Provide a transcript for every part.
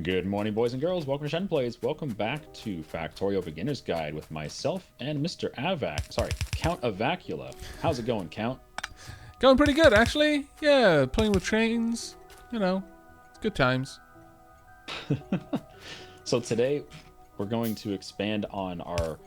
Good morning, boys and girls. Welcome to Plays. Welcome back to Factorio Beginner's Guide with myself and Mr. Aavak. Sorry, Count Avacula. How's it going, Count? Going pretty good, actually. Yeah, playing with trains. You know, it's good times. So today, we're going to expand on our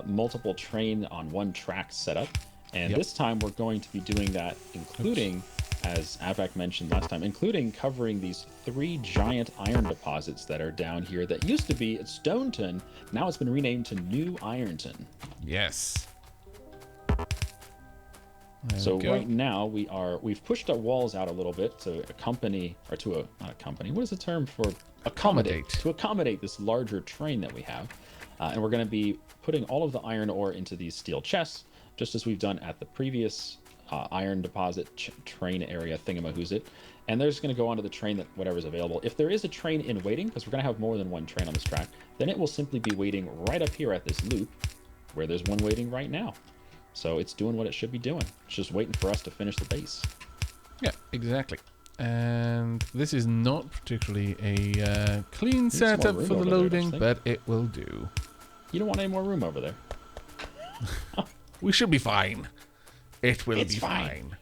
multiple train on one track setup. And this time, we're going to be doing that, including, as Aavak mentioned last time, including covering these 3 giant iron deposits that are down here that used to be at Stoneton. Now it's been renamed to New Ironton. Yes. So right now we've pushed our walls out a little bit to accompany, or to not accompany, what is the term for accommodate? To accommodate this larger train that we have. And we're going to be putting all of the iron ore into these steel chests, just as we've done at the previous iron deposit train area thingamahoozit. And they're just going to go onto the train that whatever's available. If there is a train in waiting, because we're going to have more than one train on this track, then it will simply be waiting right up here at this loop, where there's one waiting right now. So it's doing what it should be doing. It's just waiting for us to finish the base. Yeah, exactly. And this is not particularly a clean setup for the loading, but it will do. You don't want any more room over there. We should be fine. It will be fine.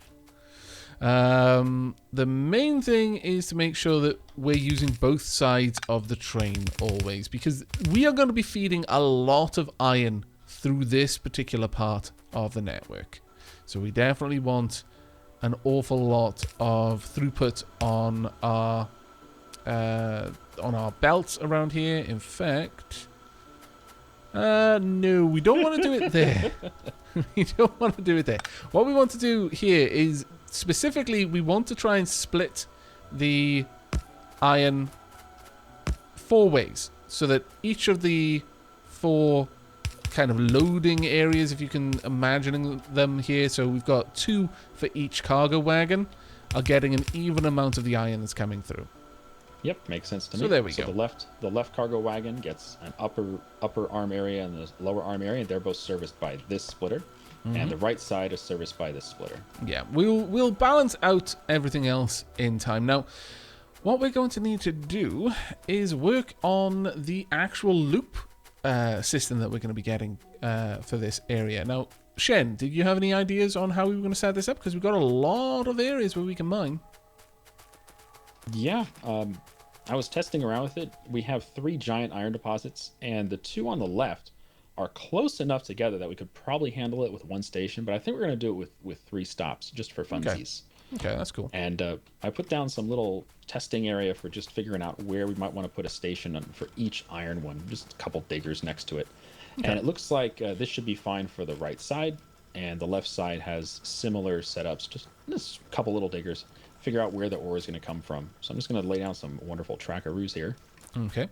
The main thing is to make sure that we're using both sides of the train always, because we are going to be feeding a lot of iron through this particular part of the network. So we definitely want an awful lot of throughput on our belts around here. In fact, no, we don't want to do it there. We don't want to do it there. What we want to do here is specifically we want to try and split the iron 4 ways, so that each of the 4 kind of loading areas, if you can imagine them here, so we've got 2 for each cargo wagon, are getting an even amount of the iron that's coming through. Yep, makes sense to me. So there we go. The left cargo wagon gets an upper arm area and the lower arm area. They're both serviced by this splitter, and the right side is serviced by this splitter. Yeah, we'll balance out everything else in time. Now, what we're going to need to do is work on the actual loop system that we're going to be getting for this area. Now, Shen, did you have any ideas on how we were going to set this up? Because we've got a lot of areas where we can mine. Yeah, I was testing around with it. We have 3 giant iron deposits, and the 2 on the left are close enough together that we could probably handle it with 1 station, but I think we're going to do it with 3 stops, just for funsies. Okay, that's cool. And I put down some little testing area for just figuring out where we might want to put a station for each iron one, just a couple diggers next to it. Okay. And it looks like this should be fine for the right side, and the left side has similar setups, just a couple little diggers. Figure out where the ore is going to come from. So I'm just going to lay down some wonderful trackaroos here. Okay.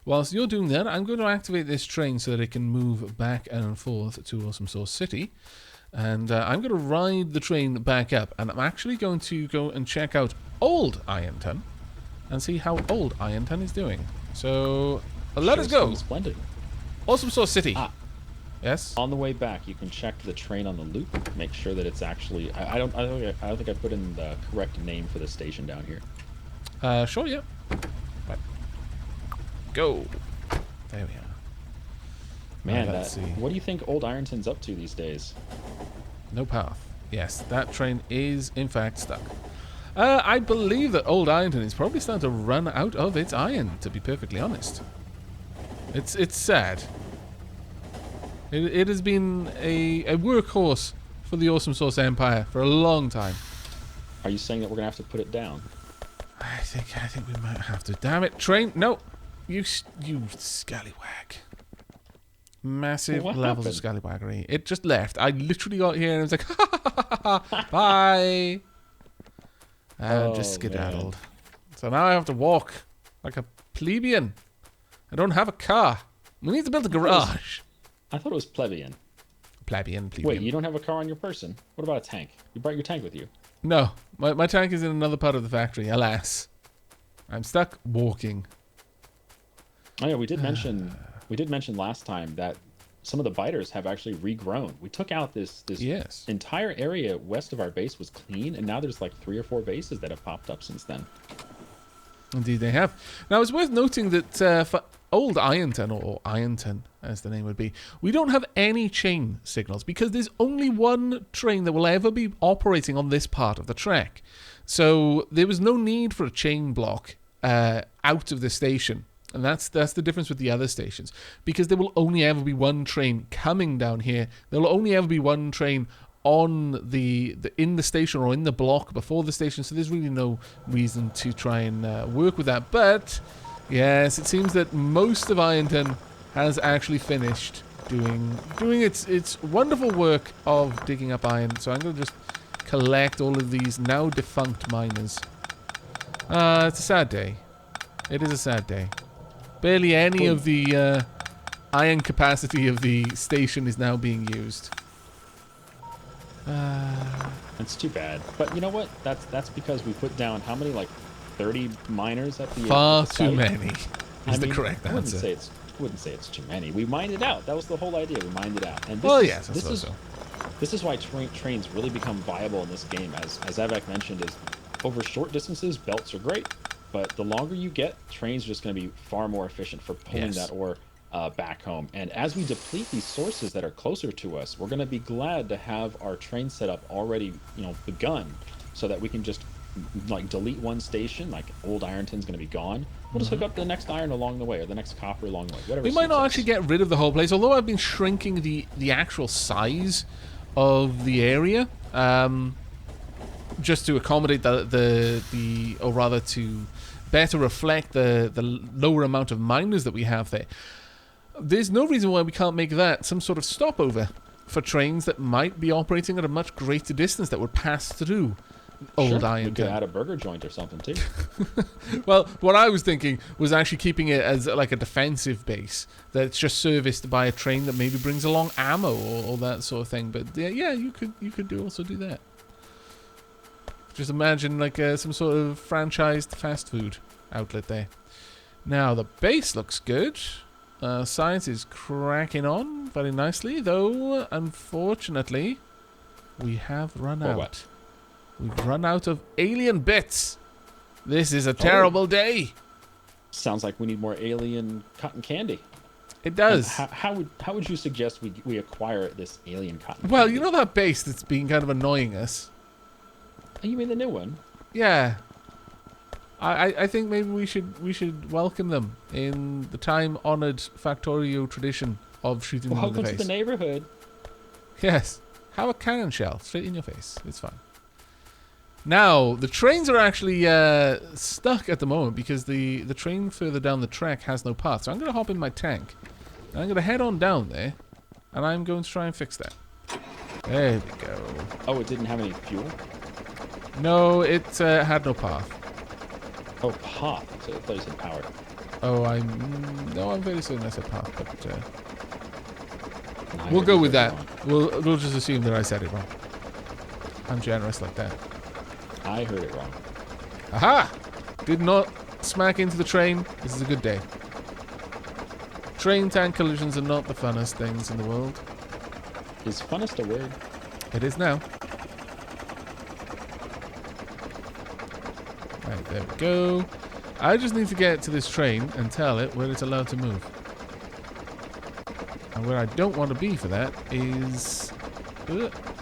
Whilst you're doing that, I'm going to activate this train so that it can move back and forth to Awesome Source City. And I'm going to ride the train back up. And I'm actually going to go and check out Old Ironton and see how Old Ironton is doing. So let us go. Splendid. Awesome Source City. Yes. On the way back, you can check the train on the loop. Make sure that it's actually. I don't think I put in the correct name for the station down here. Sure. Yeah. Right. Go. There we are. Man, what do you think Old Ironton's up to these days? No path. Yes, that train is in fact stuck. I believe that Old Ironton is probably starting to run out of its iron. To be perfectly honest, it's sad. It has been a workhorse for the Awesome Source Empire for a long time. Are you saying that we're gonna have to put it down? I think we might have to. Damn it, train! No, you scallywag! Massive levels of scallywaggery. It just left. I literally got here and it was like, ha ha ha ha, bye. And just skedaddled. Man. So now I have to walk like a plebeian. I don't have a car. We need to build a garage. I thought it was plebeian. Plebeian. Wait, you don't have a car on your person? What about a tank? You brought your tank with you? No, my tank is in another part of the factory, alas. I'm stuck walking. Oh yeah, we did mention last time that some of the biters have actually regrown. We took out this entire area west of our base was clean, and now there's like 3 or 4 bases that have popped up since then. Indeed they have. Now, it's worth noting that for old Ironton, or Ironton as the name would be, we don't have any chain signals because there's only one train that will ever be operating on this part of the track. So there was no need for a chain block out of the station. And that's the difference with the other stations. Because there will only ever be one train coming down here. There will only ever be one train on in the station or in the block before the station. So there's really no reason to try and work with that. But yes, it seems that most of Ironton has actually finished doing its wonderful work of digging up iron. So I'm going to just collect all of these now defunct miners. It's a sad day. It is a sad day. Barely any of the iron capacity of the station is now being used. It's too bad. But you know what? That's because we put down how many, like 30 miners at the Far the site? too many is the correct answer. Wouldn't say it's too many. We mined it out. That was the whole idea. We mined it out. And this is why trains really become viable in this game. As Aavak mentioned, is over short distances, belts are great. But the longer you get, trains are just going to be far more efficient for pulling that ore back home. And as we deplete these sources that are closer to us, we're going to be glad to have our train setup already, begun, so that we can just like delete one station. Like old Ironton's going to be gone. We'll just hook up the next iron along the way, or the next copper along the way. Whatever. We might not actually get rid of the whole place, although I've been shrinking the actual size of the area, just to accommodate or rather to better reflect the lower amount of miners that we have there. There's no reason why we can't make that some sort of stopover for trains that might be operating at a much greater distance that would pass through old Ironton. We could add a burger joint or something too. Well, what I was thinking was actually keeping it as like a defensive base that's just serviced by a train that maybe brings along ammo or that sort of thing. But yeah, you could also do that. Just imagine like some sort of franchised fast food outlet there. Now, the base looks good. Science is cracking on very nicely, though, unfortunately, we have run out. What? We've run out of alien bits. This is a terrible day. Sounds like we need more alien cotton candy. It does. How would you suggest we acquire this alien cotton Well, candy? you know that base that's been kind of annoying us? Oh, you mean the new one? Yeah. I think maybe we should welcome them in the time-honored Factorio tradition of shooting them in the face. Welcome to the neighborhood. Yes. Have a cannon shell straight in your face. It's fine. Now, the trains are actually stuck at the moment because the train further down the track has no path. So I'm going to hop in my tank. And I'm going to head on down there. And I'm going to try and fix that. There we go. Oh, it didn't have any fuel? No, it had no path. Oh, path. So I thought you said power. Oh, I'm very certain I said path, but we'll go with that. We'll just assume that I said it wrong. I'm generous like that. I heard it wrong. Aha! Did not smack into the train. This is a good day. Train tank collisions are not the funnest things in the world. Is funnest a word? It is now. Right, there we go. I just need to get to this train and tell it where it's allowed to move. And where I don't want to be for that is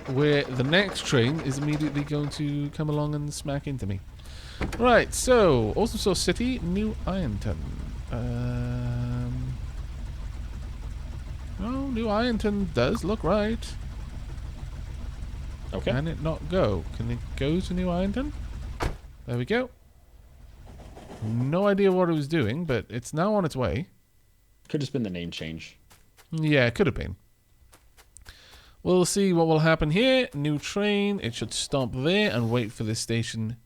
where the next train is immediately going to come along and smack into me. Right, so Awesome Source City, New Ironton. Well, New Ironton does look right. Okay. Can it not go? Can it go to New Ironton? There we go. No idea what it was doing, but it's now on its way. Could have just been the name change. Yeah, it could have been. We'll see what will happen here. New train. It should stop there and wait for this station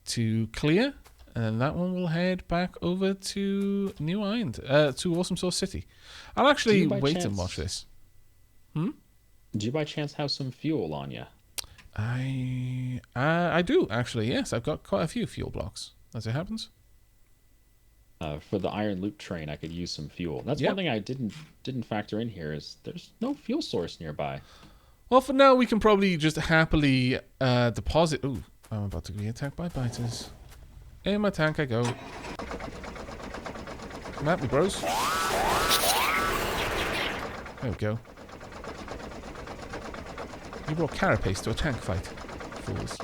to clear. And then that one will head back over to New Ironton, to Awesome Source City. I'll actually wait and watch this. Do you by chance have some fuel on you? I do, actually, yes. I've got quite a few fuel blocks, as it happens. For the iron loop train, I could use some fuel. That's one thing I didn't factor in here is there's no fuel source nearby. Well, for now, we can probably just happily deposit... Ooh, I'm about to be attacked by biters. In my tank I go. Come at me, bros. There we go. You brought carapace to a tank fight. Fools.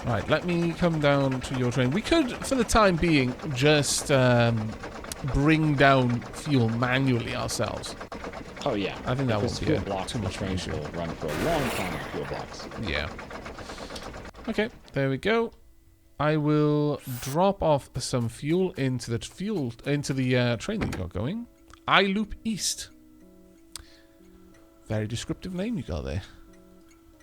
Right, let me come down to your train. We could, for the time being, just bring down fuel manually ourselves. Oh yeah, I think that will be too much train will run for a long time on fuel blocks. Yeah. Okay, there we go. I will drop off some fuel into the train that you got going. I Loop East. Very descriptive name you got there.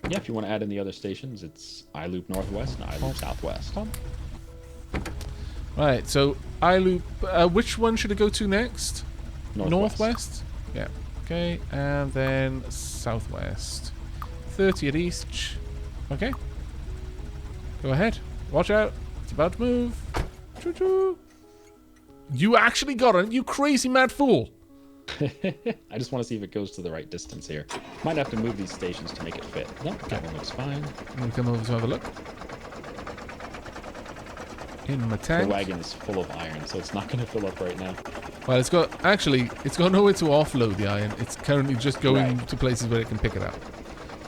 Yeah, if you want to add in the other stations, it's I Loop Northwest and I Loop Southwest. Right, so I Loop. Which one should I go to next? Northwest? Yeah. Okay, and then Southwest. 30 at each. Okay. Go ahead. Watch out. It's about to move. Choo-choo. You actually got it, you crazy mad fool. I just want to see if it goes to the right distance here. Might have to move these stations to make it fit. Nope, that one looks fine. I'm going to come over to have a look. In my tank. The wagon is full of iron, so it's not going to fill up right now. Well, it's got nowhere to offload the iron. It's currently just going to places where it can pick it up.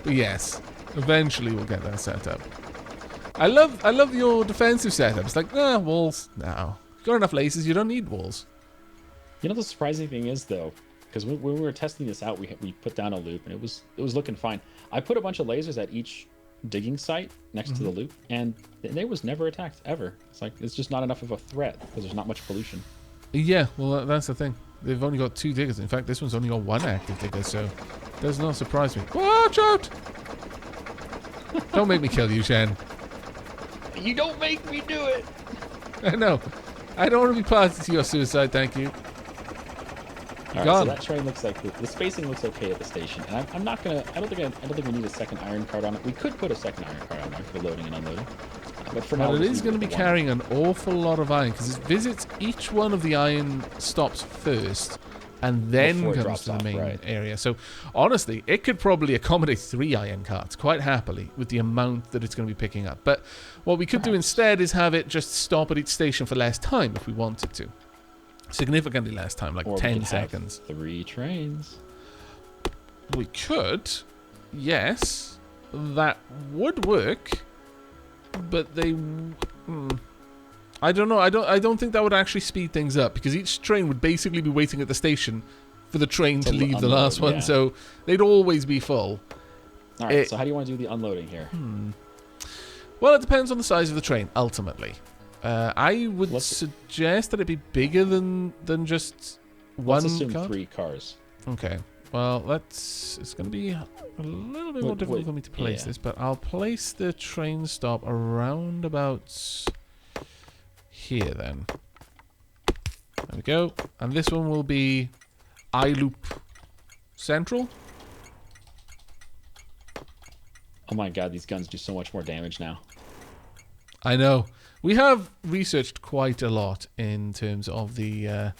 But yes, eventually we'll get that set up. I love your defensive setup. It's like, walls. No. You've got enough laces, you don't need walls. You know the surprising thing is though, because when we were testing this out, we put down a loop and it was looking fine. I put a bunch of lasers at each digging site next to the loop, and they was never attacked ever. It's like it's just not enough of a threat because there's not much pollution. Yeah, well that's the thing. They've only got 2 diggers. In fact, this one's only got 1 active digger, so it does not surprise me. Watch out! Don't make me kill you, Shen. You don't make me do it. I know. I don't want to be party to your suicide, thank you. All right, so that train looks like the spacing looks okay at the station, and I'm not gonna. I don't think we need a second iron cart on it. We could put a second iron cart on there for loading and unloading, but for now, it is going to be carrying an awful lot of iron because it visits each one of the iron stops first, and then comes to the main area. So honestly, it could probably accommodate 3 iron carts quite happily with the amount that it's going to be picking up. But what we could do instead is have it just stop at each station for less time if we wanted to. Significantly less time, like 10 seconds. 3 trains. We could, yes, that would work, but they. I don't know. I don't think that would actually speed things up because each train would basically be waiting at the station for the train to leave the last one, so they'd always be full. All right. So how do you want to do the unloading here? Well, it depends on the size of the train. Ultimately. I would suggest that it be bigger than just one. Let's assume car. 3 cars. Okay. Well, it's going to be a little bit more difficult for me to place this, but I'll place the train stop around about here then. There we go. And this one will be I Loop Central. Oh my god, these guns do so much more damage now. I know. We have researched quite a lot in terms of the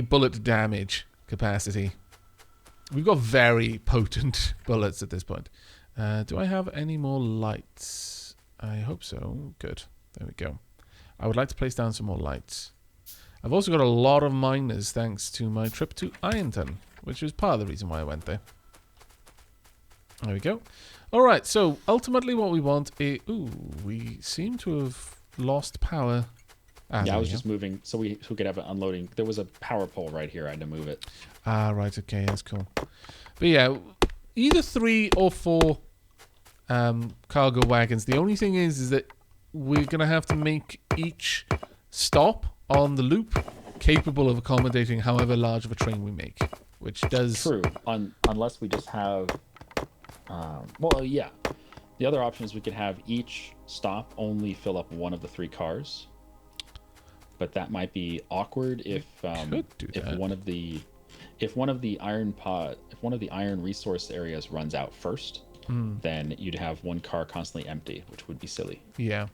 bullet damage capacity. We've got very potent bullets at this point. Do I have any more lights? I hope so. Good. There we go. I would like to place down some more lights. I've also got a lot of miners thanks to my trip to Ironton, which is part of the reason why I went there. There we go. Alright, so ultimately what we want is... Ooh, we seem to have lost power. Yeah, I was just moving so we could have it unloading. There was a power pole right here. I had to move it. Ah, right. Okay, that's cool. But yeah, either 3 or 4 cargo wagons. The only thing is that we're going to have to make each stop on the loop capable of accommodating however large of a train we make, which does... True, unless we just have... well, yeah. The other option is we could have each stop only fill up 1 of the 3 cars. But that might be awkward if one of the iron resource areas runs out first, then you'd have 1 car constantly empty, which would be silly. Yeah.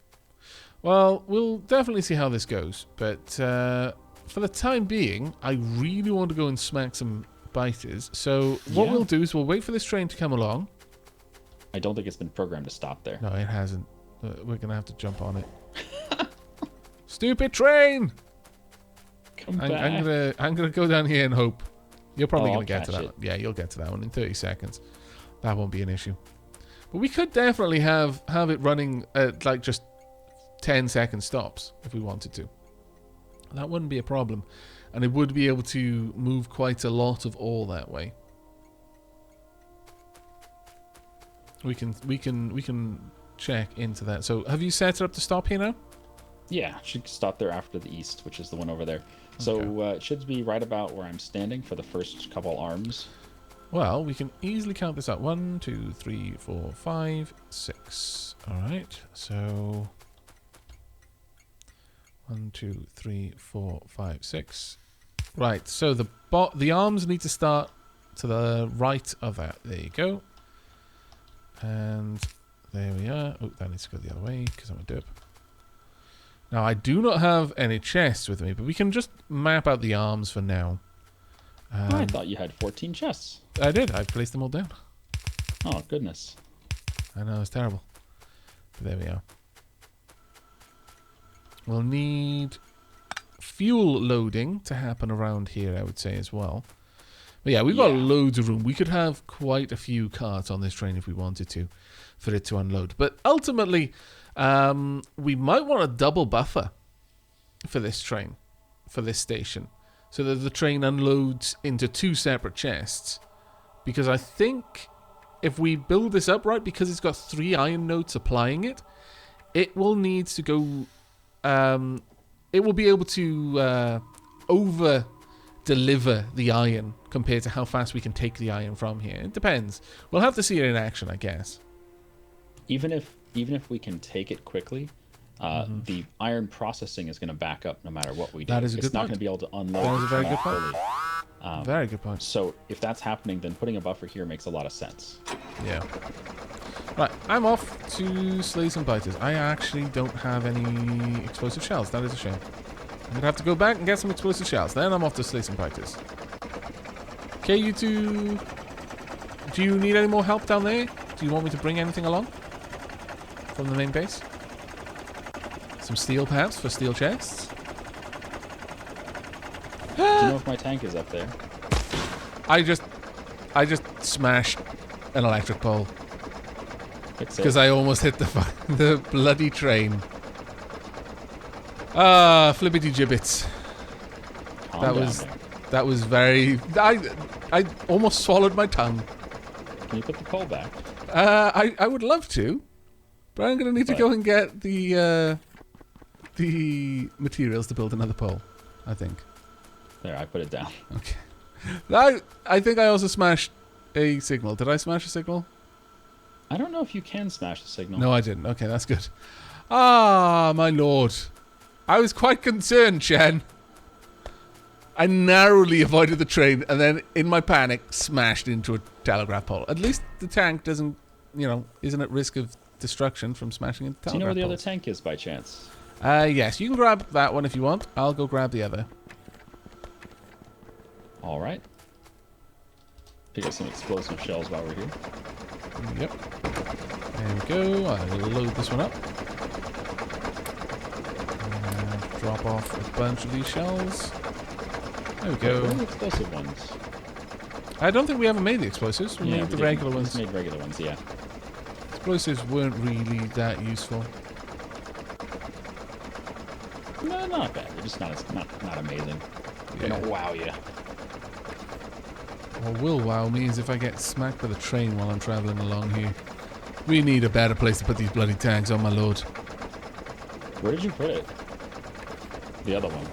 Well, we'll definitely see how this goes, but for the time being, I really want to go and smack some biters. So what we'll do is we'll wait for this train to come along. I don't think it's been programmed to stop there. No, it hasn't. We're going to have to jump on it. Stupid train! Come back. I'm gonna go down here and hope. You're probably gonna get to that it. one. Yeah, you'll get to that one in 30 seconds. That won't be an issue. But we could definitely have it running at like just 10-second stops if we wanted to. That wouldn't be a problem, and it would be able to move quite a lot of ore that way. We can check into that. So, have you set it up to stop here now? Yeah, should stop there after the east, which is the one over there. So it should be right about where I'm standing for the first couple arms. Well, we can easily count this out. 1, 2, 3, 4, 5, 6. All right. So 1, 2, 3, 4, 5, 6. Right. So the arms need to start to the right of that. There you go. And there we are. Oh, that needs to go the other way because I'm a derp. Now, I do not have any chests with me, but we can just map out the arms for now. I thought you had 14 chests. I did. I placed them all down. Oh, goodness. I know, it's terrible. But there we are. We'll need fuel loading to happen around here, I would say, as well. But yeah, we've got loads of room. We could have quite a few carts on this train if we wanted to, for it to unload. But ultimately, we might want a double buffer for this train, for this station, so that the train unloads into 2 separate chests. Because I think if we build this up right, because it's got 3 iron nodes supplying it, it will need to go. It will be able to over deliver the iron compared to how fast we can take the iron from here. It depends. We'll have to see it in action, I guess. Even if we can take it quickly, the iron processing is going to back up no matter what we do. That is a good point. It's not going to be able to unload. That is a very good point. Very good point. So if that's happening, then putting a buffer here makes a lot of sense. Yeah. Right, I'm off to slay some biters. I actually don't have any explosive shells. That is a shame. I'm going to have to go back and get some explosive shells. Then I'm off to slay some biters. Okay, you two. Do you need any more help down there? Do you want me to bring anything along from the main base? Some steel, perhaps, for steel chests? Do you know if my tank is up there? I just smashed an electric pole because I almost hit the bloody train. Ah, flippity gibbets. That was very. I almost swallowed my tongue. Can you put the pole back? I would love to, but I'm gonna need to go and get the materials to build another pole. I think. There, I put it down. Okay. I think I also smashed a signal. Did I smash a signal? I don't know if you can smash the signal. No, I didn't. Okay, that's good. Ah, my lord. I was quite concerned, Shen. I narrowly avoided the train and then, in my panic, smashed into a telegraph pole. At least the tank doesn't, isn't at risk of destruction from smashing into telegraph poles. Do you know where the other tank is by chance? Yes, you can grab that one if you want. I'll go grab the other. All right. Pick up some explosive shells while we're here. Yep. There we go. I'll load this one up. And drop off a bunch of these shells. There we go. Where are the explosive ones? I don't think we ever made the explosives. We made the regular ones. We made regular ones, yeah. Explosives weren't really that useful. No, not bad. They're just not amazing. They don't wow you. What will wow me is if I get smacked by the train while I'm travelling along here. We need a better place to put these bloody tanks, oh my lord. Where did you put it? The other one.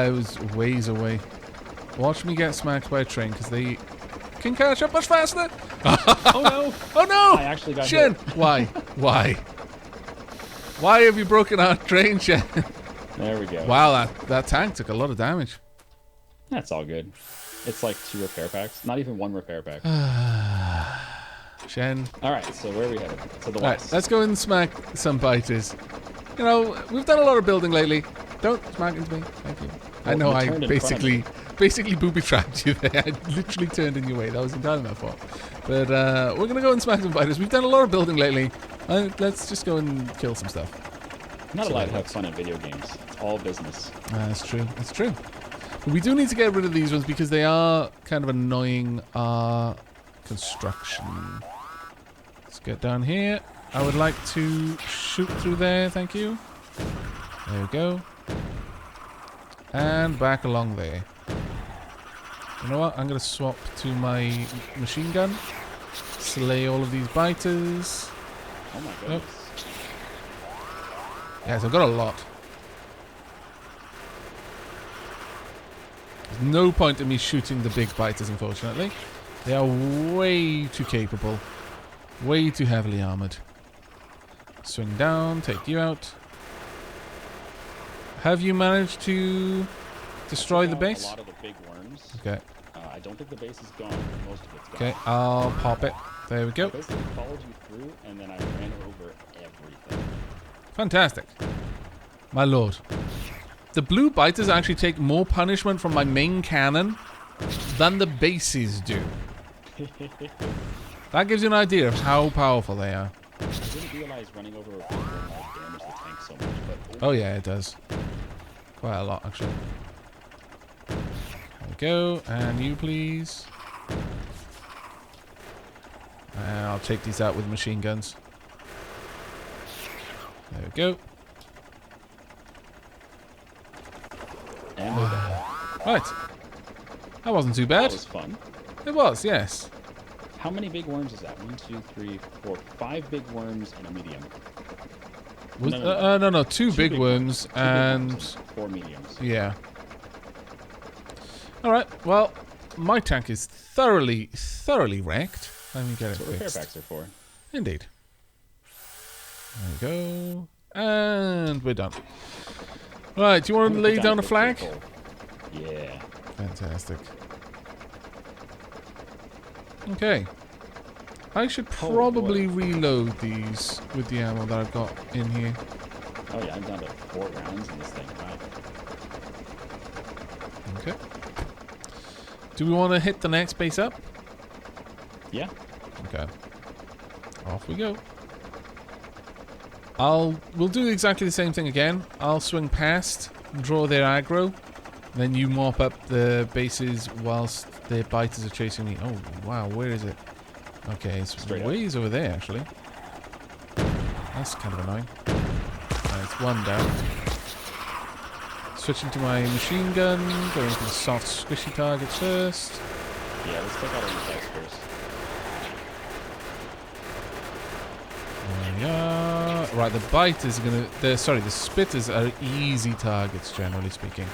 It was ways away. Watch me get smacked by a train because they can catch up much faster. Oh no! Oh no! I actually got Shen, hit. Why? Why? Why have you broken our train, Shen? There we go. Wow, that tank took a lot of damage. That's all good. It's like 2 repair packs. Not even 1 repair pack. Shen. Alright, so where are we headed? To the west. Alright, let's go and smack some biters. We've done a lot of building lately. Don't smack into me. Thank you. Well, I know you I basically booby-trapped you there. I literally turned in your way. That was entirely my fault. But we're going to go and smack some biters. We've done a lot of building lately. Let's just go and kill some stuff. Not allowed to have fun in video games. It's all business. That's true. That's true. But we do need to get rid of these ones because they are kind of annoying our construction. Let's get down here. I would like to shoot through there, thank you. There we go. And back along there. You know what? I'm going to swap to my machine gun. Slay all of these biters. Oh my goodness. Yes, I've got a lot. There's no point in me shooting the big biters, unfortunately. They are way too capable. Way too heavily armored. Swing down, take you out. Have you managed to destroy the base? A lot of the big worms. Okay. I don't think the base is gone. Most of it's gone. Okay, I'll pop it. There we go. I basically followed you through, and then I ran over everything. Fantastic. My lord. The blue biters actually take more punishment from my main cannon than the bases do. That gives you an idea of how powerful they are. I didn't realize running over a big worm would damage the tank so much, but... Oh yeah, it does. Quite a lot, actually. There we go. And you, please. And I'll take these out with machine guns. There we go. And we're done. Right. That wasn't too bad. That was fun. It was, yes. How many big worms is that? 1, 2, 3, 4, 5 big worms and a medium. No. Two big worms and 4 mediums. Yeah. Alright, well, my tank is thoroughly wrecked. Let me get it That's what repair fixed. packs are for. Indeed. There we go. And we're done. Right, do you want to lay down a flag? Yeah. Fantastic. Okay. I should probably reload these with the ammo that I've got in here. Oh yeah, I'm down to 4 rounds in this thing. Wow. Okay. Do we want to hit the next base up? Yeah. Okay. Off we go. We'll do exactly the same thing again. I'll swing past, draw their aggro, then you mop up the bases whilst their biters are chasing me. Oh wow, where is it? Okay, it's ways over there actually. That's kind of annoying. It's one down. Switching to my machine gun, going for the soft squishy targets first. Yeah, let's take out all these guys first. There we are. Right, the biters are gonna. The spitters are easy targets, generally speaking.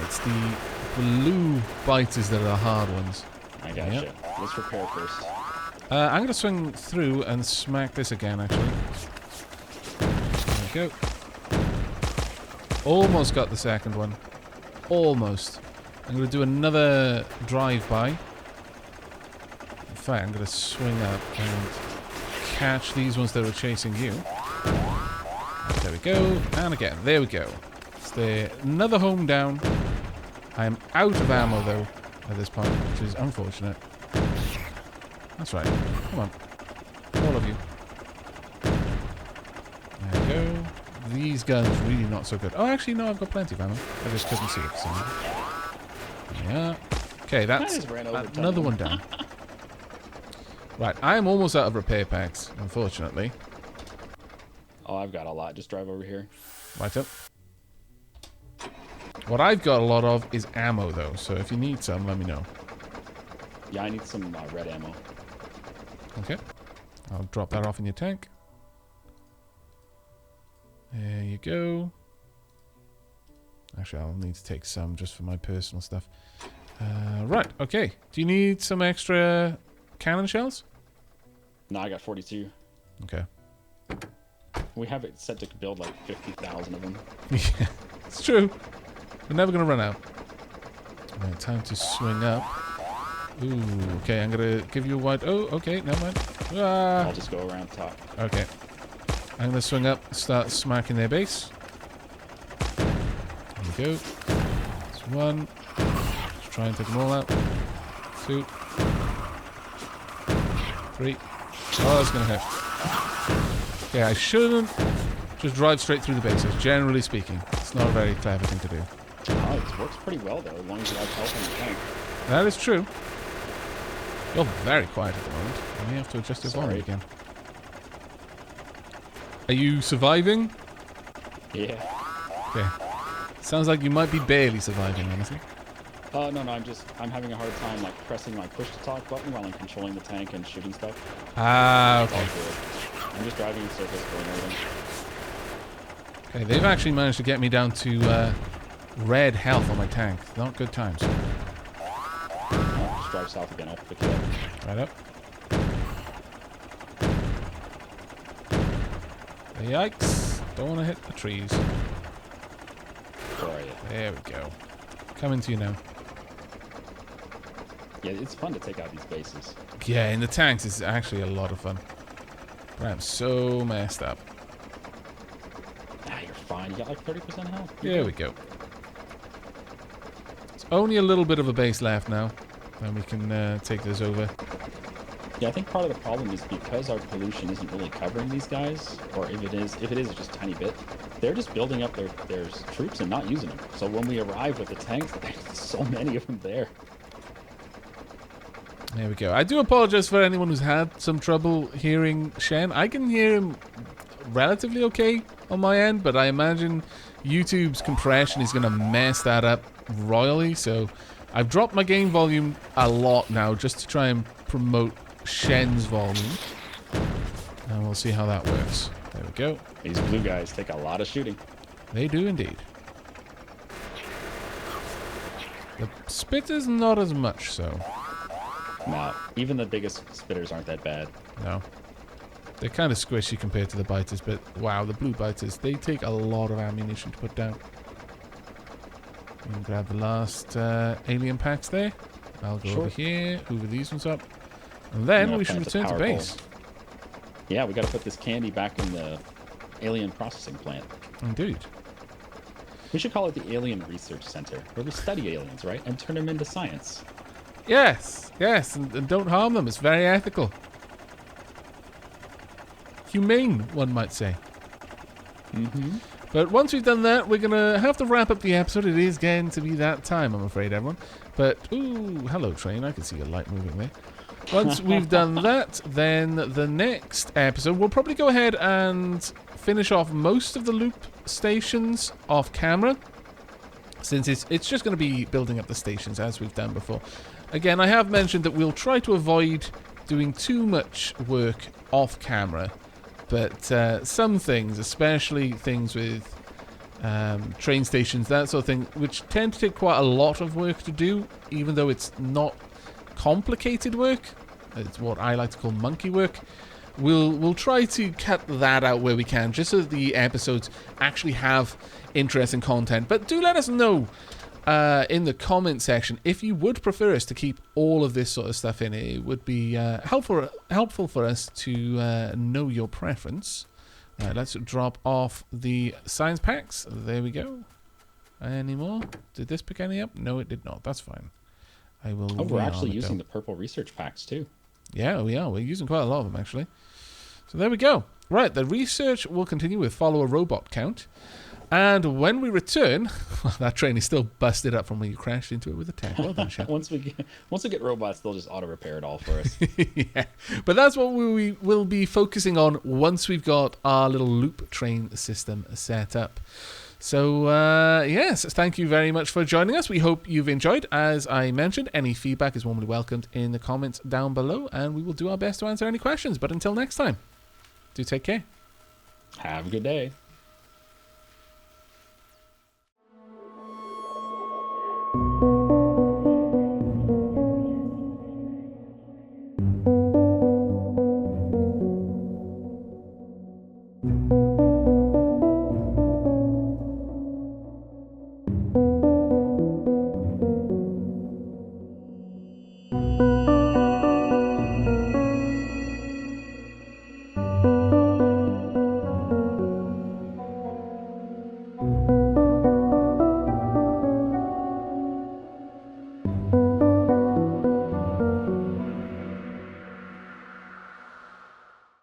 It's the blue biters that are the hard ones. I gotcha. Yep. Let's repair first. I'm gonna swing through and smack this again, actually. There we go. Almost got the second one. Almost. I'm gonna do another drive-by. In fact, I'm gonna swing up and catch these ones that are chasing you. There we go. And again. There we go. It's there. Another home down. I am out of ammo, though, at this point, which is unfortunate. That's right. Come on. All of you. There we go. These guns really not so good. Oh, actually, no, I've got plenty of ammo. I just couldn't see it for some reason. Yeah. Okay, that's another one down. Right, I am almost out of repair packs, unfortunately. Oh, I've got a lot. Just drive over here. Right up. What I've got a lot of is ammo, though, so if you need some, let me know. Yeah, I need some red ammo. Okay. I'll drop that off in your tank. There you go. Actually, I'll need to take some just for my personal stuff. Right, okay. Do you need some extra cannon shells? No, I got 42. Okay. We have it set to build like 50,000 of them. Yeah, it's true. We're never going to run out. Right, time to swing up. Ooh, okay, I'm going to give you a wide... Oh, okay, never mind. I'll just go around top. Okay. I'm going to swing up, start smacking their base. There we go. That's one. Let's try and take them all out. 2. 3. Oh, that's going to hit. Yeah, I shouldn't just drive straight through the bases, generally speaking. It's not a very clever thing to do. Oh, it works pretty well, though, as long as you have health in the tank. That is true. You're very quiet at the moment. I may have to adjust your volume again. Are you surviving? Yeah. Okay. Sounds like you might be barely surviving, honestly. Oh, no, I'm having a hard time, like, pressing my push-to-talk button while I'm controlling the tank and shooting stuff. Ah, It's all okay. good. I'm just driving in circles, going everything. Okay, they've actually managed to get me down to red health on my tank. Not good times. Oh, just drive south again. I'll pick you up. Right up. Yikes. Don't want to hit the trees. Where are you? There we go. Coming to you now. Yeah, it's fun to take out these bases. Yeah, in the tanks it's actually a lot of fun. But I'm so messed up. Ah, you're fine. You got like 30% health. There we go. It's only a little bit of a base left now. Then we can take this over. Yeah, I think part of the problem is because our pollution isn't really covering these guys, or if it is, it's just a tiny bit. They're just building up their troops and not using them. So when we arrive with the tanks, there's so many of them there. There we go. I do apologize for anyone who's had some trouble hearing Shen. I can hear him relatively okay on my end, but I imagine YouTube's compression is going to mess that up royally. So I've dropped my game volume a lot now just to try and promote Shen's volume. And we'll see how that works. There we go. These blue guys take a lot of shooting. They do indeed. The spitters not as much so. No, even the biggest spitters aren't that bad. No. They're kind of squishy compared to the biters, but wow, the blue biters, they take a lot of ammunition to put down. You can grab the last alien packs there. I'll go over here, hoover these ones up. And then we should return to base. Yeah, we got to put this candy back in the alien processing plant. Indeed. We should call it the Alien Research Center, where we study aliens, right? And turn them into science. Yes, yes, and don't harm them. It's very ethical. Humane, one might say. Mm-hmm. But once we've done that, we're going to have to wrap up the episode. It is getting to be that time, I'm afraid, everyone. But, ooh, hello, train. I can see your light moving there. Once we've done that, then the next episode, we'll probably go ahead and finish off most of the loop stations off camera, since it's just going to be building up the stations as we've done before. Again, I have mentioned that we'll try to avoid doing too much work off camera, but some things, especially things with train stations, that sort of thing, which tend to take quite a lot of work to do, even though it's not complicated work. It's what I like to call monkey work. We'll try to cut that out where we can, just so that the episodes actually have interesting content. But do let us know in the comment section if you would prefer us to keep all of this sort of stuff in. It would be helpful for us to know your preference. Let's drop off the science packs. There we go. Any more? Did this pick any up? No, it did not. That's fine. I will. Oh, we're actually using the purple research packs too. Yeah, we are. We're using quite a lot of them actually. So there we go. Right, the research will continue with follow a robot count. And when we return, well, that train is still busted up from when you crashed into it with a tank. Well done, Shen. once we get robots, they'll just auto repair it all for us. Yeah, but that's what we will be focusing on once we've got our little loop train system set up. So, yes, thank you very much for joining us. We hope you've enjoyed. As I mentioned, any feedback is warmly welcomed in the comments down below, and we will do our best to answer any questions. But until next time, do take care. Have a good day.